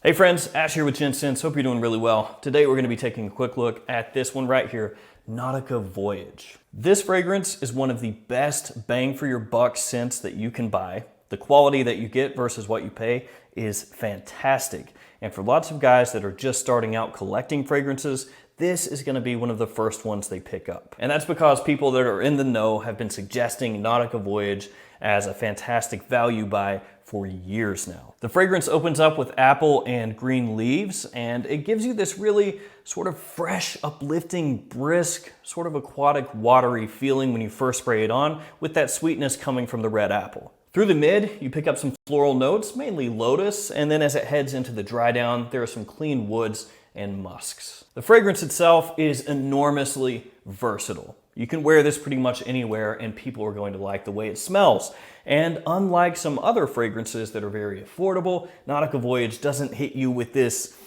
Hey friends, Ash here with Sense. Hope you're doing really well. Today we're going to be taking a quick look at this one right here, Nautica Voyage. This fragrance is one of the best bang for your buck scents that you can buy. The quality that you get versus what you pay is fantastic. And for lots of guys that are just starting out collecting fragrances, this is going to be one of the first ones they pick up. And that's because people that are in the know have been suggesting Nautica Voyage as a fantastic value buy for years now. The fragrance opens up with apple and green leaves, and it gives you this really sort of fresh, uplifting, brisk, sort of aquatic, watery feeling when you first spray it on, with that sweetness coming from the red apple. Through the mid, you pick up some floral notes, mainly lotus, and then as it heads into the dry down, there are some clean woods and musks. The fragrance itself is enormously versatile. You can wear this pretty much anywhere and people are going to like the way it smells. And unlike some other fragrances that are very affordable, Nautica Voyage doesn't hit you with this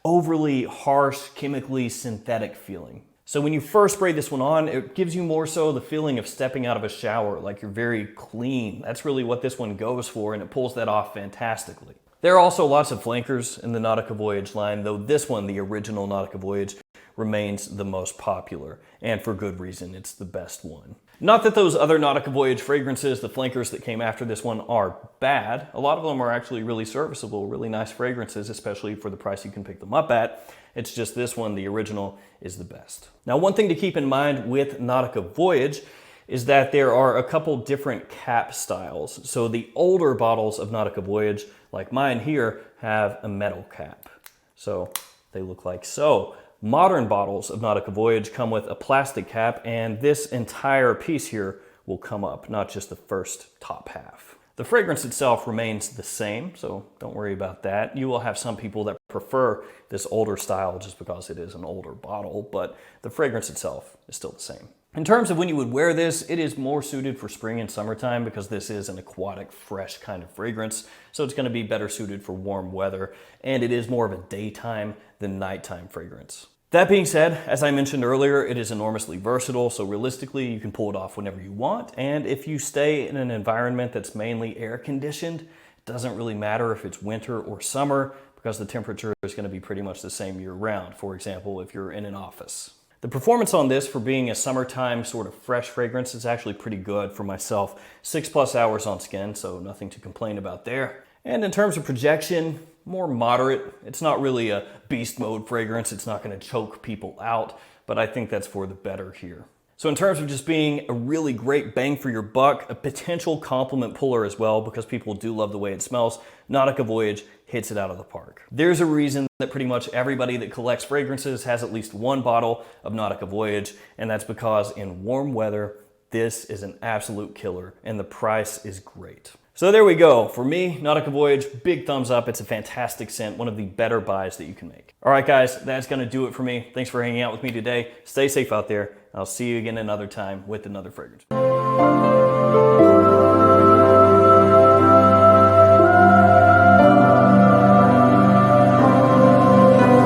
overly harsh, chemically synthetic feeling. So when you first spray this one on, it gives you more so the feeling of stepping out of a shower, like you're very clean. That's really what this one goes for, and it pulls that off fantastically. There are also lots of flankers in the Nautica Voyage line, though this one, the original Nautica Voyage, remains the most popular, and for good reason. It's the best one. Not that those other Nautica Voyage fragrances, the flankers that came after this one, are bad. A lot of them are actually really serviceable, really nice fragrances, especially for the price you can pick them up at. It's just this one, the original, is the best. Now, one thing to keep in mind with Nautica Voyage is that there are a couple different cap styles. So the older bottles of Nautica Voyage, like mine here, have a metal cap. So they look like so. Modern bottles of Nautica Voyage come with a plastic cap, and this entire piece here will come up, not just the first top half. The fragrance itself remains the same, so don't worry about that. You will have some people that prefer this older style just because it is an older bottle, but the fragrance itself is still the same. In terms of when you would wear this, it is more suited for spring and summertime because this is an aquatic, fresh kind of fragrance. So it's going to be better suited for warm weather, and it is more of a daytime than nighttime fragrance. That being said, as I mentioned earlier, it is enormously versatile, so realistically you can pull it off whenever you want. And if you stay in an environment that's mainly air conditioned, it doesn't really matter if it's winter or summer because the temperature is going to be pretty much the same year round. For example, if you're in an office. The performance on this for being a summertime sort of fresh fragrance is actually pretty good for myself. 6+ hours on skin, so nothing to complain about there. And in terms of projection, more moderate. It's not really a beast mode fragrance. It's not going to choke people out, but I think that's for the better here. So in terms of just being a really great bang for your buck, a potential compliment puller as well, because people do love the way it smells, Nautica Voyage hits it out of the park. There's a reason that pretty much everybody that collects fragrances has at least one bottle of Nautica Voyage, and that's because in warm weather, this is an absolute killer, and the price is great. So there we go. For me, Nautica Voyage, big thumbs up. It's a fantastic scent, one of the better buys that you can make. All right, guys, that's going to do it for me. Thanks for hanging out with me today. Stay safe out there. I'll see you again another time with another fragrance.